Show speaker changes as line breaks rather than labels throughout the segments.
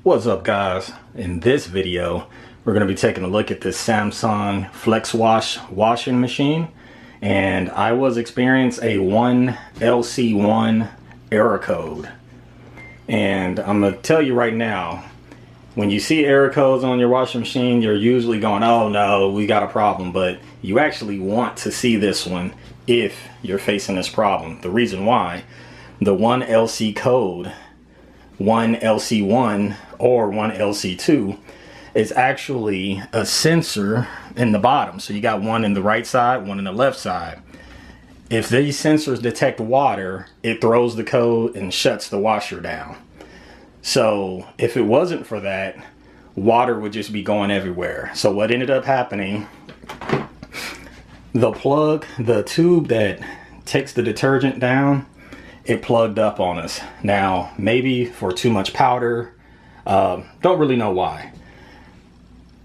What's up, guys? In this video we're going to be taking a look at this Samsung Flexwash washing machine, and I was experiencing a LC1 error code. And I'm going to tell you right now, when you see error codes on your washing machine, you're usually going, oh no, we got a problem. But you actually want to see this one if you're facing this problem. The reason why, the 1LC code, 1LC1 or 1LC2 is actually a sensor in the bottom. So you got one in the right side, one in the left side. If these sensors detect water, it throws the code and shuts the washer down. So if it wasn't for that, water would just be going everywhere. So what ended up happening, the plug, the tube that takes the detergent down, it plugged up on us. Now, maybe for too much powder, don't really know why.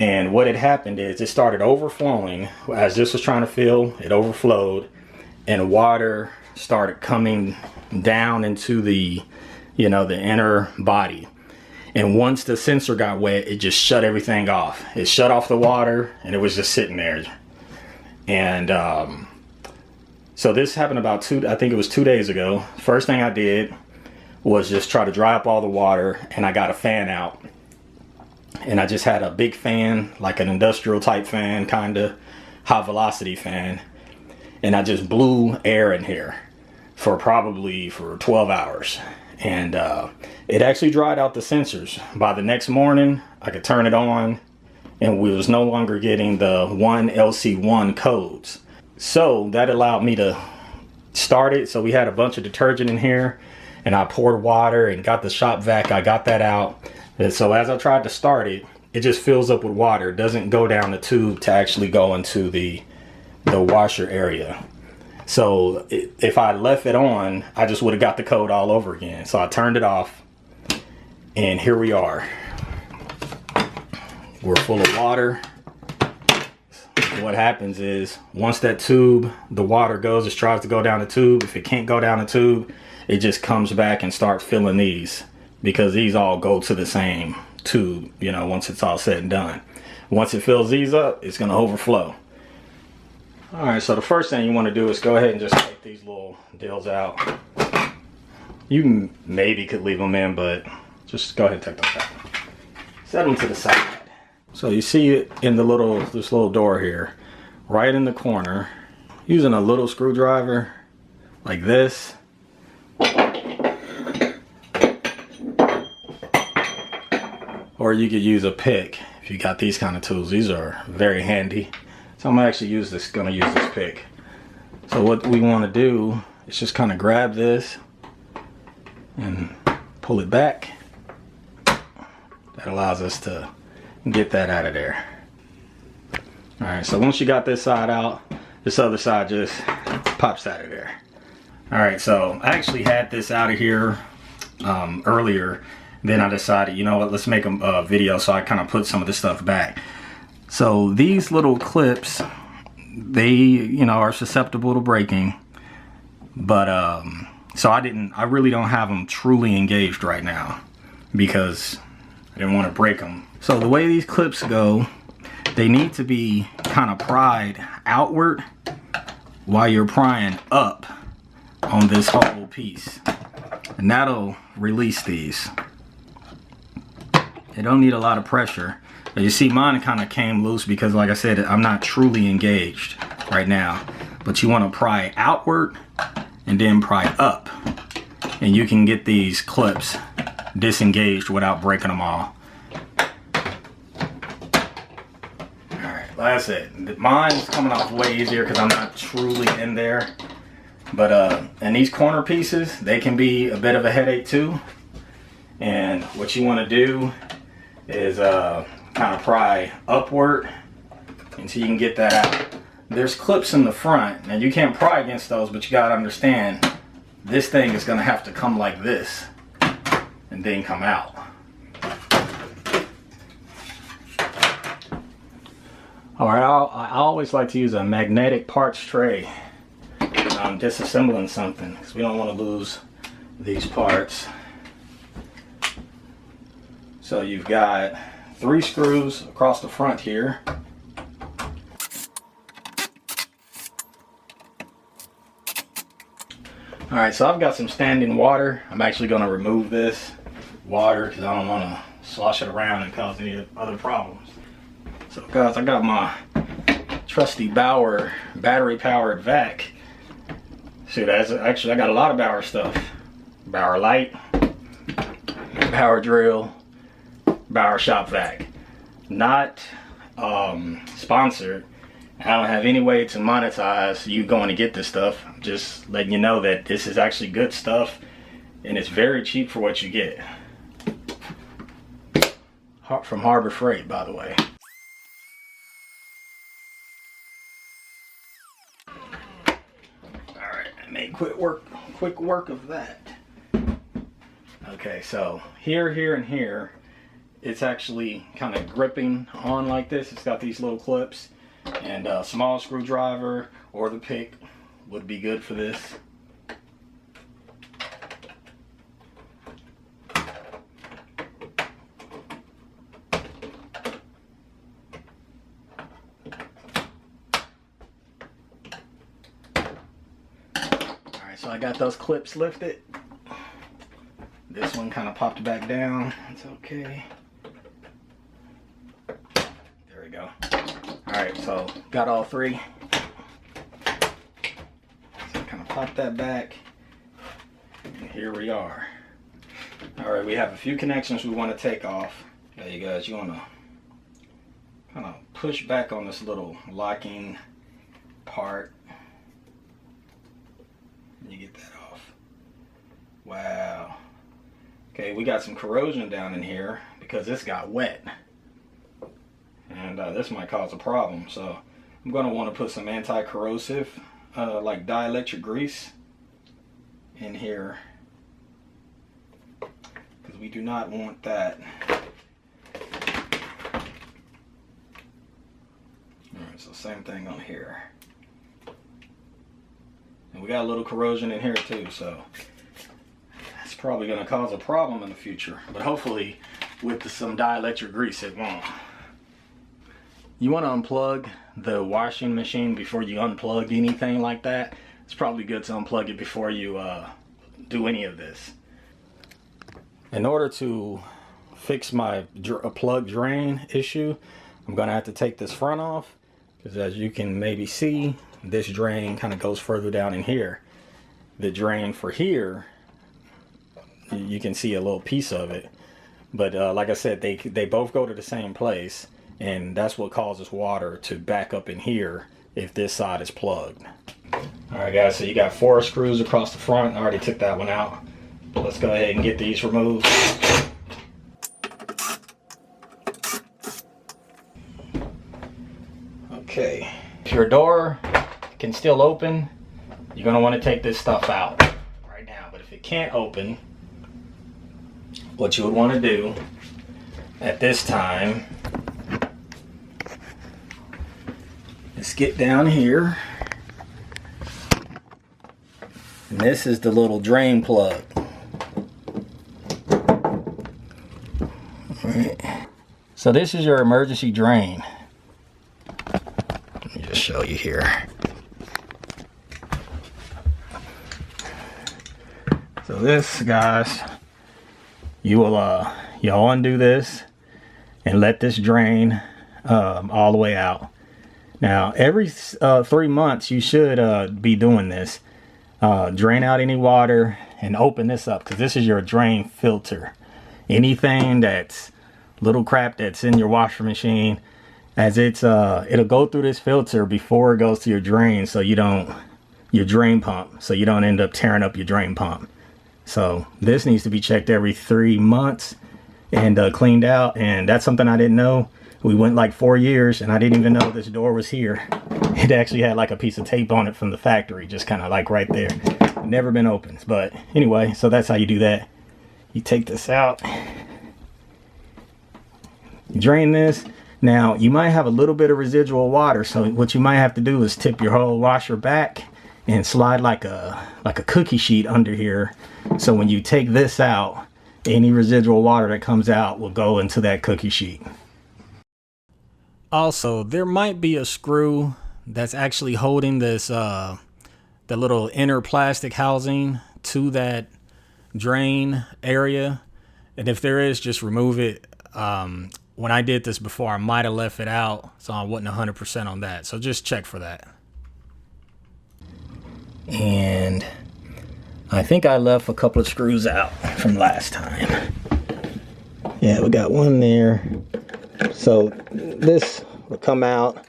And what had happened is it started overflowing. As this was trying to fill, it overflowed and water started coming down into the, the inner body. And once the sensor got wet, it just shut everything off. It shut off the water and it was just sitting there. And so this happened about I think it was 2 days ago. First thing I did was just try to dry up all the water, and I got a fan out. And I just had a big fan, like an industrial type fan, kind of high velocity fan. And I just blew air in here for 12 hours. And it actually dried out the sensors. By the next morning, I could turn it on and we was no longer getting the 1LC1 codes. So that allowed me to start it. So we had a bunch of detergent in here and I poured water and got the shop vac. I got that out. And so as I tried to start it, it just fills up with water. It doesn't go down the tube to actually go into the washer area. So if I left it on, I just would have got the code all over again. So I turned it off and here we are. We're full of water. What happens is once that tube, the water goes, it tries to go down the tube. If it can't go down the tube, it just comes back and starts filling these, because these all go to the same tube, once it's all said and done. Once it fills these up, it's going to overflow. All right, so the first thing you want to do is go ahead and just take these little deals out. You maybe could leave them in, but just go ahead and take those out. Set them to the side. So you see it in this little door here, right in the corner. Using a little screwdriver like this. Or you could use a pick if you got these kind of tools. These are very handy. So I'm actually gonna use this pick. So what we want to do is just kind of grab this and pull it back. That allows us to get that out of there. All right, so once you got this side out, this other side just pops out of there. All right, so I actually had this out of here earlier. Then I decided, you know what, let's make a video, so I kind of put some of this stuff back. So these little clips, they, are susceptible to breaking. But so I really don't have them truly engaged right now because I didn't want to break them. So the way these clips go, they need to be kind of pried outward while you're prying up on this whole piece. And that'll release these. They don't need a lot of pressure. But you see mine kind of came loose because, like I said, I'm not truly engaged right now. But you want to pry outward and then pry up. And you can get these clips disengaged without breaking them all. Like I said, mine's coming off way easier because I'm not truly in there. But and these corner pieces, they can be a bit of a headache too. And what you want to do is kind of pry upward until you can get that out. There's clips in the front. Now you can't pry against those, but you got to understand this thing is going to have to come like this and then come out. All right, I always like to use a magnetic parts tray when I'm disassembling something, because we don't want to lose these parts. So you've got 3 screws across the front here. Alright, so I've got some standing water. I'm actually going to remove this water because I don't want to slosh it around and cause any other problems. So guys, I got my trusty Bauer battery powered vac. See, that's actually, I got a lot of Bauer stuff. Bauer Light, Bauer Drill, Bauer Shop Vac. Not sponsored. I don't have any way to monetize you going to get this stuff. I'm just letting you know that this is actually good stuff and it's very cheap for what you get. From Harbor Freight, by the way. Alright, I made quick work of that. Okay, so here, and here, it's actually kind of gripping on like this. It's got these little clips, and a small screwdriver or the pick would be good for this. Alright, so I got those clips lifted. This one kind of popped back down. It's okay. There we go. Alright, so got all 3. So kind of pop that back. And here we are. Alright, we have a few connections we want to take off. Now you guys, you want to kind of push back on this little locking part. And you get that off. Wow. Okay, we got some corrosion down in here because this got wet. And this might cause a problem. So I'm going to want to put some anti-corrosive, like dielectric grease in here. Because we do not want that. Alright, so same thing on here. And we got a little corrosion in here too, so it's probably going to cause a problem in the future, but hopefully with some dielectric grease it won't. You want to unplug the washing machine before you unplug anything like that. It's probably good to unplug it before you do any of this. In order to fix my plug drain issue, I'm going to have to take this front off, because as you can maybe see, this drain kind of goes further down in here. The drain for here, you can see a little piece of it, but like I said, they both go to the same place, and that's what causes water to back up in here if this side is plugged. Alright guys, so you got 4 screws across the front. I already took that one out, but let's go ahead and get these removed. Okay, if your door can still open, you're going to want to take this stuff out right now, but if it can't open, what you would want to do at this time is get down here, and this is the little drain plug. Alright. So this is your emergency drain. Let me just show you here. So this, guys, you'll undo this and let this drain all the way out. Now every 3 months you should be doing this. Drain out any water and open this up, because this is your drain filter. Anything that's little crap that's in your washer machine, as it's it'll go through this filter before it goes to your drain, so you don't, your drain pump, so you don't end up tearing up your drain pump. So this needs to be checked every 3 months and cleaned out, and that's something I didn't know. We went like 4 years and I didn't even know this door was here. It actually had like a piece of tape on it from the factory, just kind of like right there. Never been opened, but anyway, so that's how you do that. You take this out, you drain this. Now you might have a little bit of residual water, so what you might have to do is tip your whole washer back and slide like a cookie sheet under here, so when you take this out, any residual water that comes out will go into that cookie sheet. Also, there might be a screw that's actually holding this the little inner plastic housing to that drain area, and if there is, just remove it. When I did this before, I might have left it out, so I wasn't 100% on that, so just check for that. And I think I left a couple of screws out from last time. Yeah, we got one there. So this will come out,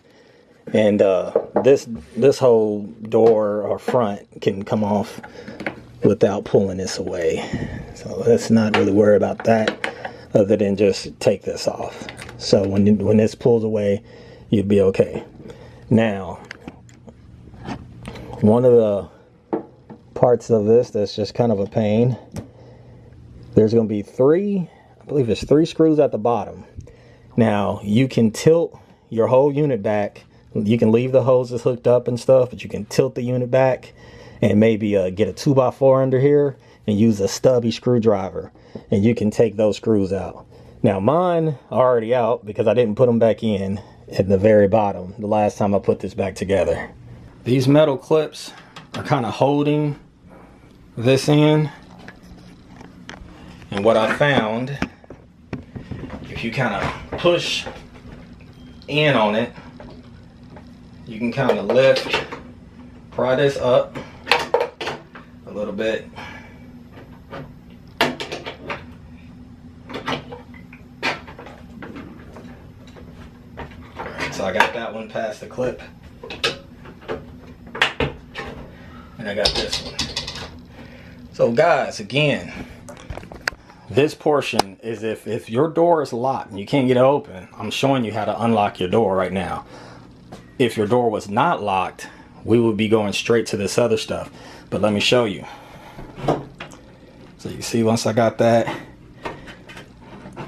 and this whole door or front can come off without pulling this away. So let's not really worry about that, other than just take this off. So when this pulls away, you'd be okay. Now, one of the parts of this that's just kind of a pain, there's going to be I believe there's 3 screws at the bottom. Now you can tilt your whole unit back. You can leave the hoses hooked up and stuff, but you can tilt the unit back and maybe get a 2x4 under here and use a stubby screwdriver, and you can take those screws out. Now mine are already out because I didn't put them back in at the very bottom the last time I put this back together. These metal clips are kind of holding this in, and what I found, if you kind of push in on it, you can kind of lift, pry this up a little bit, so I got that one past the clip, and I got this one. So guys, again, this portion is if your door is locked and you can't get it open, I'm showing you how to unlock your door right now. If your door was not locked, we would be going straight to this other stuff, but let me show you. So you see, once I got that,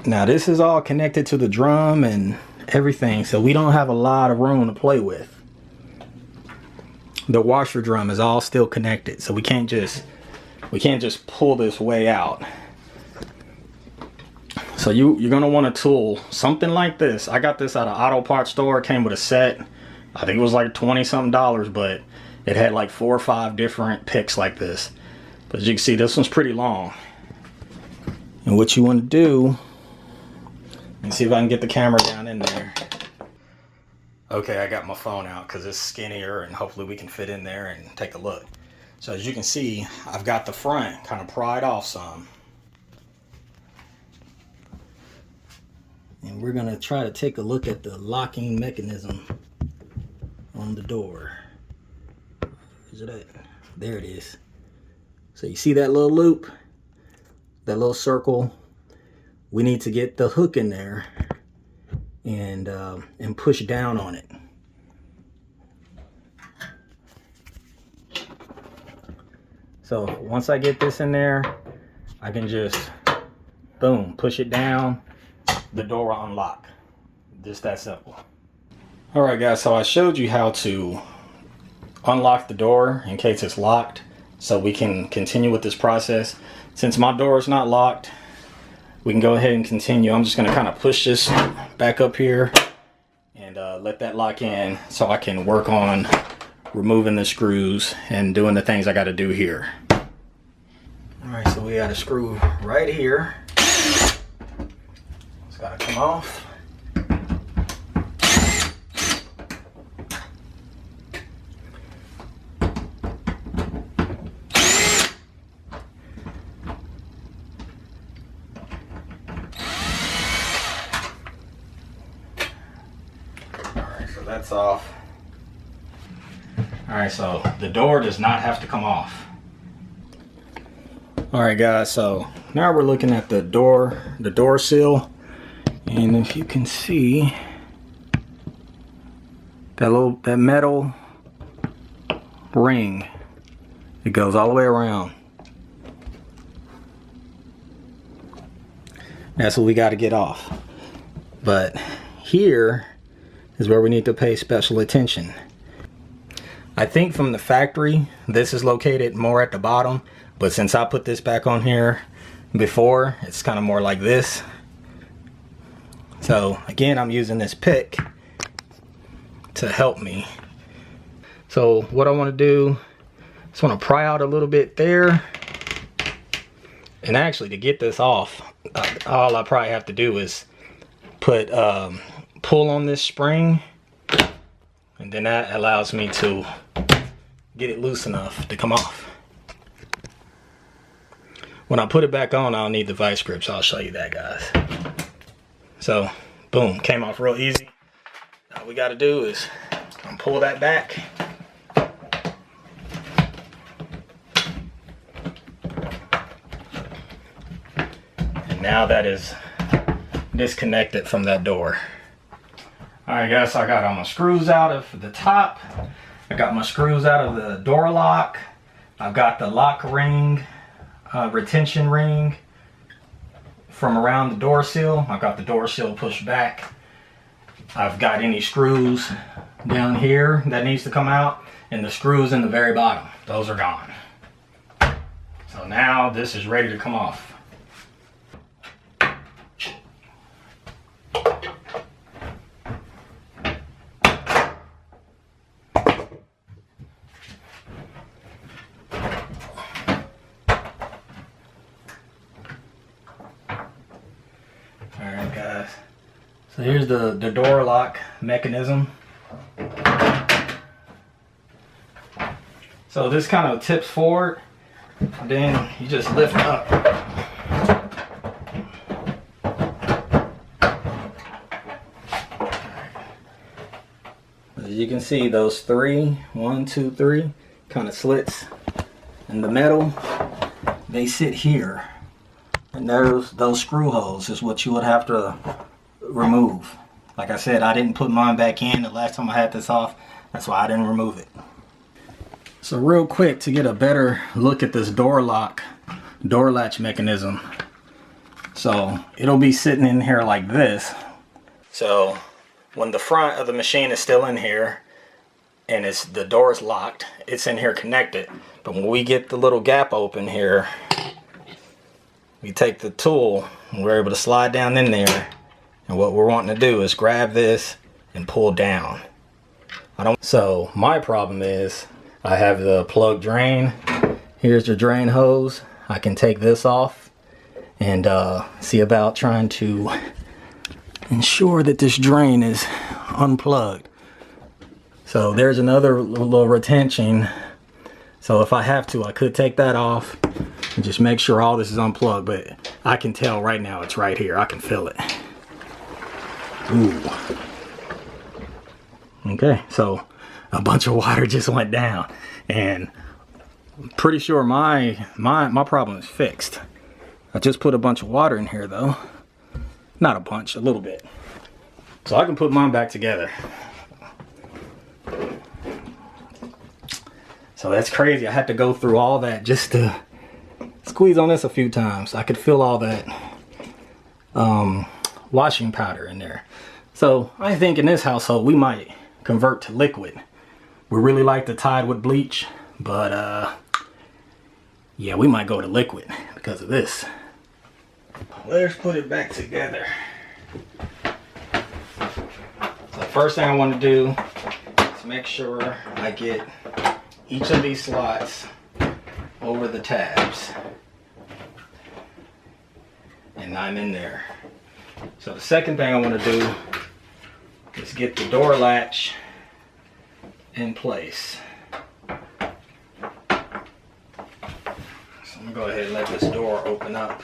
now this is all connected to the drum and everything, so we don't have a lot of room to play with. The washer drum is all still connected, so we can't just pull this way out. So you're gonna want a tool, something like this. I got this at an auto parts store. It came with a set. I think it was like $20-something, but it had like 4 or 5 different picks like this. But as you can see, this one's pretty long. And what you want to do, let me see if I can get the camera down in there. Okay, I got my phone out because it's skinnier, and hopefully we can fit in there and take a look. So as you can see, I've got the front kind of pried off some. And we're gonna try to take a look at the locking mechanism on the door. Is it at? There it is. So you see that little loop, that little circle? We need to get the hook in there and push down on it. So once I get this in there, I can just, boom, push it down. The door will unlock. Just that simple. All right, guys, so I showed you how to unlock the door in case it's locked, so we can continue with this process. Since my door is not locked, we can go ahead and continue. I'm just going to kind of push this back up here and let that lock in so I can work on removing the screws and doing the things I got to do here. All right, so we got a screw right here. It's got to come off. That's off. All right, so the door does not have to come off. All right, guys, so now we're looking at the door seal, and if you can see that metal ring, it goes all the way around. That's what we got to get off. But here is where we need to pay special attention. I think from the factory, this is located more at the bottom, but since I put this back on here, before. It's kind of more like this. So again, I'm using this pick to help me. So what I want to do, just want to pry out a little bit there. And actually, to get this off, all I probably have to do is put pull on this spring, and then that allows me to get it loose enough to come off. When I put it back on, I'll need the vice grip, so I'll show you that, guys. So boom, came off real easy. All we got to do is pull that back. Now that is disconnected from that door. Alright guys, so I got all my screws out of the top. I got my screws out of the door lock. I've got the lock ring, retention ring from around the door seal. I've got the door seal pushed back. I've got any screws down here that needs to come out, and the screws in the very bottom, those are gone. So now this is ready to come off. Alright guys, so here's the door lock mechanism. So this kind of tips forward, then you just lift up. As you can see, those three, 1, 2, 3 kind of slits in the metal, they sit here. And those screw holes is what you would have to remove. Like I said, I didn't put mine back in the last time I had this off. That's why I didn't remove it. So real quick, to get a better look at this door latch mechanism. So it'll be sitting in here like this. So when the front of the machine is still in here and the door is locked, it's in here connected. But when we get the little gap open here, we take the tool and we're able to slide down in there, and what we're wanting to do is grab this and pull down. So my problem is I have the plug drain. Here's the drain hose. I can take this off and see about trying to ensure that this drain is unplugged. So there's another little retention. So if I have to, I could take that off and just make sure all this is unplugged, but I can tell right now it's right here. I can feel it. Ooh. Okay, so a bunch of water just went down, and I'm pretty sure my problem is fixed. I just put a bunch of water in here though. Not a bunch, a little bit. So I can put mine back together. So that's crazy. I had to go through all that just to squeeze on this a few times. I could feel all that washing powder in there. So I think in this household we might convert to liquid. We really like the Tide with bleach, but yeah, we might go to liquid because of this. Let's put it back together. So the first thing I want to do is make sure I get each of these slots over the tabs, and I'm in there. So the second thing I want to do is get the door latch in place. So I'm gonna go ahead and let this door open up.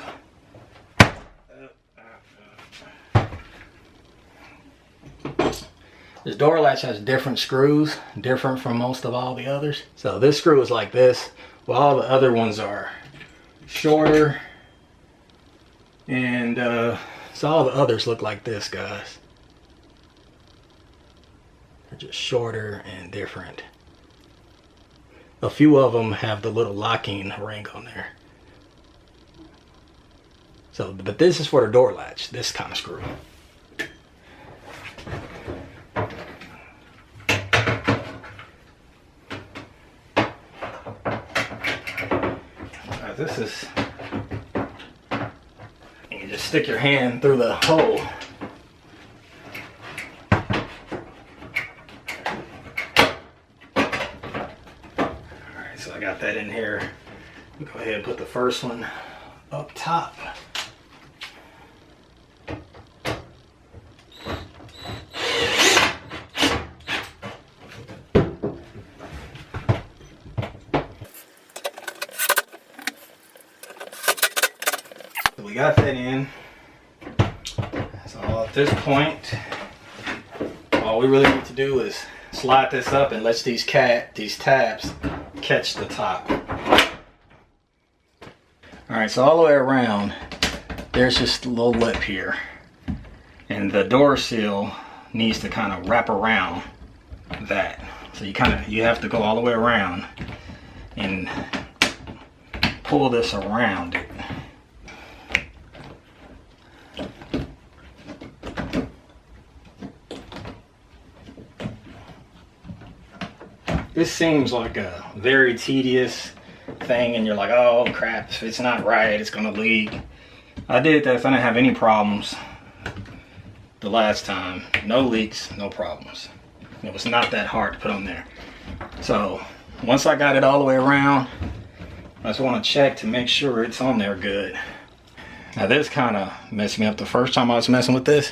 This door latch has different screws, different from most of all the others. So this screw is like this, while all the other ones are shorter. And so all the others look like this, guys. They're just shorter and different. A few of them have the little locking ring on there. So, but this is for the door latch, this kind of screw. This is stick your hand through the hole. Alright, so I got that in here. Go ahead and put the first one up top. So we got that in. So at this point, all we really need to do is slide this up and let these tabs catch the top. Alright, so all the way around, there's just a little lip here. And the door seal needs to kind of wrap around that. So you have to go all the way around and pull this around it. This seems like a very tedious thing, and you're like, oh crap, if it's not right, it's gonna leak. I did this, I didn't have any problems the last time. No leaks, no problems. It was not that hard to put on there. So once I got it all the way around, I just want to check to make sure it's on there good. Now this kind of messed me up the first time I was messing with this,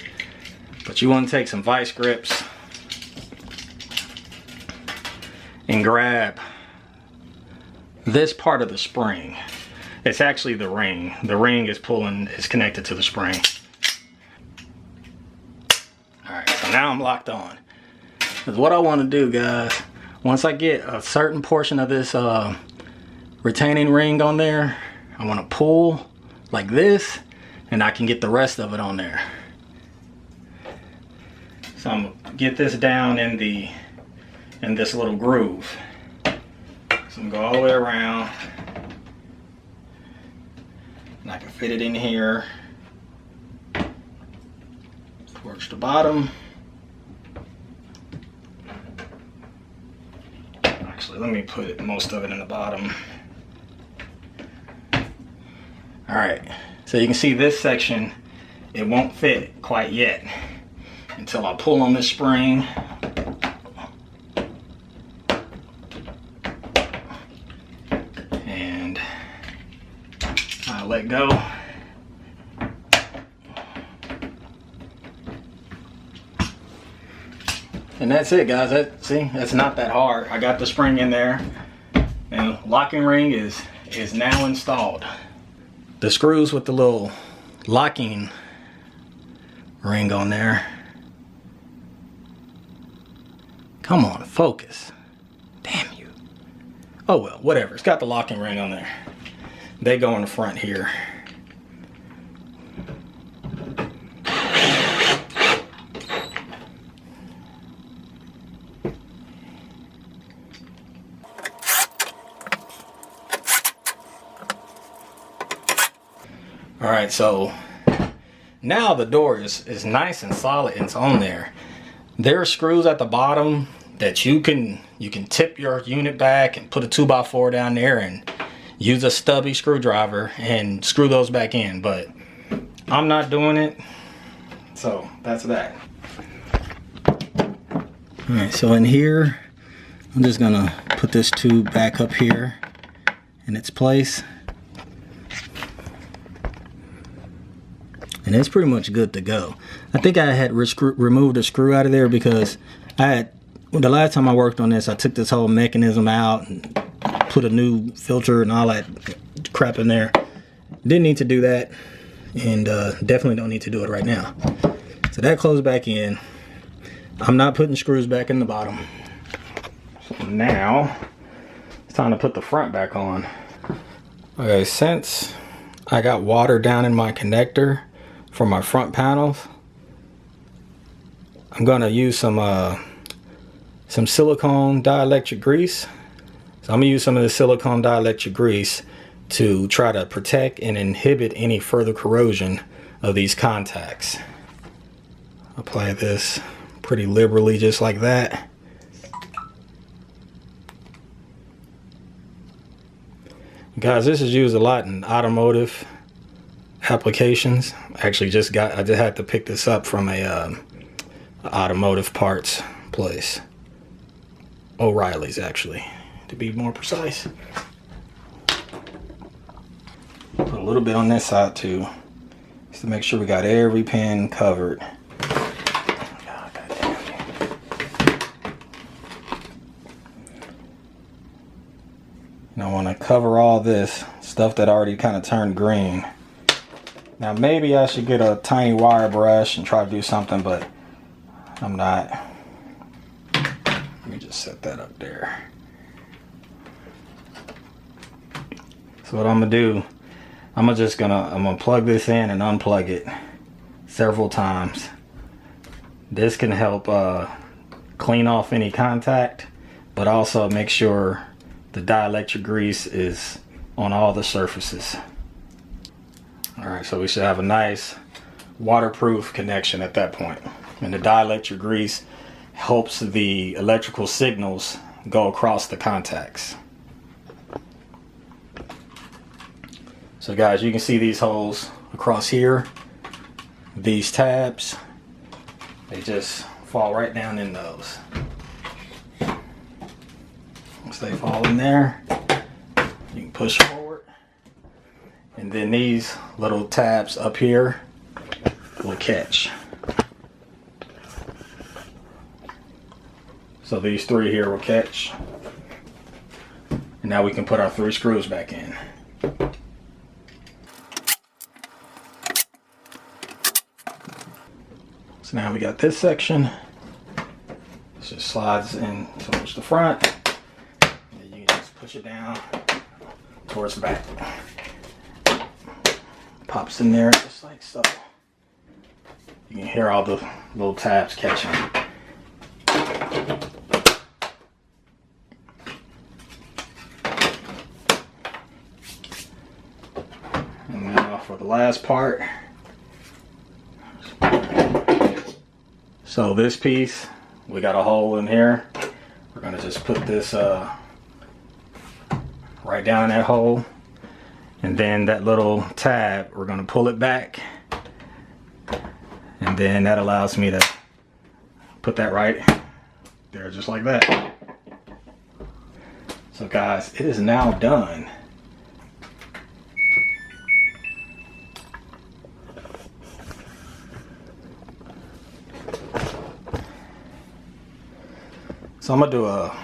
but you want to take some vice grips and grab this part of the spring. It's actually the ring. The ring is connected to the spring. Alright, so now I'm locked on. Because what I want to do, guys, once I get a certain portion of this retaining ring on there, I want to pull like this, and I can get the rest of it on there. So I'm going to get this down in this little groove. So I'm going to go all the way around, and I can fit it in here towards the bottom. Actually, let me put most of it in the bottom. Alright, so you can see this section, it won't fit quite yet until I pull on this spring. And I let go. And that's it, guys. That's not that hard. I got the spring in there, and locking ring is now installed. The screws with the little locking ring on there. Come on, focus. Damn you. Oh well, whatever. It's got the locking ring on there. They go in the front here. Alright, so now the door is nice and solid and it's on there. There are screws at the bottom that you can tip your unit back and put a 2x4 down there and use a stubby screwdriver and screw those back in, but I'm not doing it, so that's that. Alright, so in here, I'm just gonna put this tube back up here in its place. And it's pretty much good to go. I think I had removed a screw out of there because the last time I worked on this, I took this whole mechanism out and put a new filter and all that crap in there. Didn't need to do that, and definitely don't need to do it right now. So that closed back in. I'm not putting screws back in the bottom. So now it's time to put the front back on. Okay, since I got water down in my connector for my front panels, I'm gonna use some silicone dielectric grease. So I'm gonna use some of the silicone dielectric grease to try to protect and inhibit any further corrosion of these contacts. Apply this pretty liberally, just like that. Guys, this is used a lot in automotive applications. Actually, I just had to pick this up from a automotive parts place. O'Reilly's, actually, to be more precise. Put a little bit on this side too, just to make sure we got every pin covered. I want to cover all this stuff that already kind of turned green. Now maybe I should get a tiny wire brush and try to do something, but I'm not. Let me just set that up there. So what I'm gonna do, I'm gonna plug this in and unplug it several times. This can help clean off any contact, but also make sure the dielectric grease is on all the surfaces. Alright, so we should have a nice waterproof connection at that point. And the dielectric grease helps the electrical signals go across the contacts. So guys, you can see these holes across here. These tabs, they just fall right down in those. Once they fall in there, you can push forward. And then these little tabs up here will catch. So these three here will catch. And now we can put our 3 screws back in. So now we got this section. This just slides in towards the front. And you can just push it down towards the back. Pops in there just like so. You can hear all the little tabs catching. And now for the last part. So this piece, we got a hole in here. We're gonna just put this right down in that hole. And then that little tab, we're gonna pull it back. And then that allows me to put that right there, just like that. So guys, it is now done. So I'm gonna do a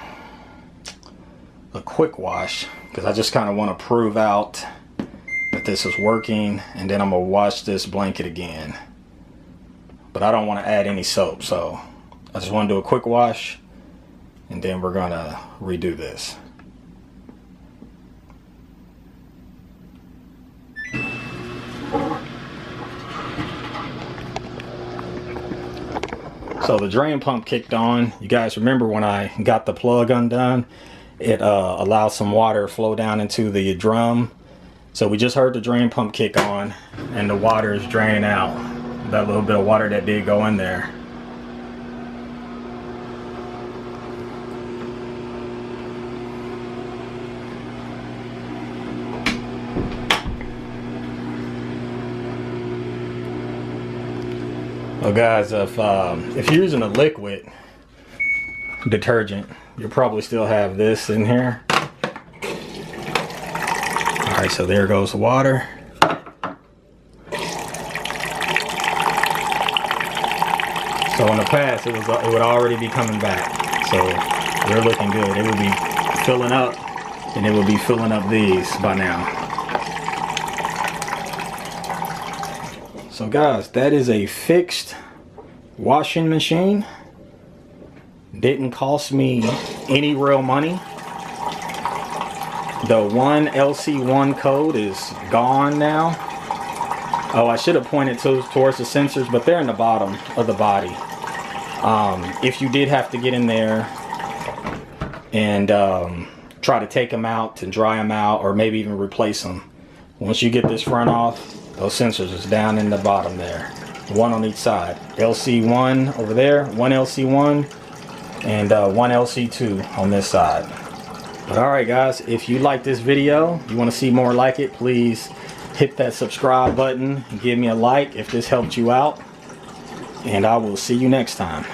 quick wash because I just kind of want to prove out that this is working, and then I'm gonna wash this blanket again. But I don't want to add any soap, so I just want to do a quick wash, and then we're gonna redo this. So the drain pump kicked on. You guys remember when I got the plug undone, it allowed some water to flow down into the drum. So we just heard the drain pump kick on and the water is draining out. That little bit of water that did go in there. Well guys, if you're using a liquid detergent, you'll probably still have this in here. Alright, so there goes the water. So in the past, it would already be coming back. So they're looking good. It would be filling up, and it would be filling up these by now. So guys, that is a fixed washing machine. Didn't cost me any real money. The one LC1 code is gone now. Oh, I should have pointed towards the sensors, but they're in the bottom of the body. If you did have to get in there and try to take them out and dry them out, or maybe even replace them, once you get this front off, those sensors is down in the bottom there. One on each side. LC1 over there, one LC1, and one LC2 on this side. But alright guys, if you like this video, you want to see more like it, please hit that subscribe button, give me a like if this helped you out, and I will see you next time.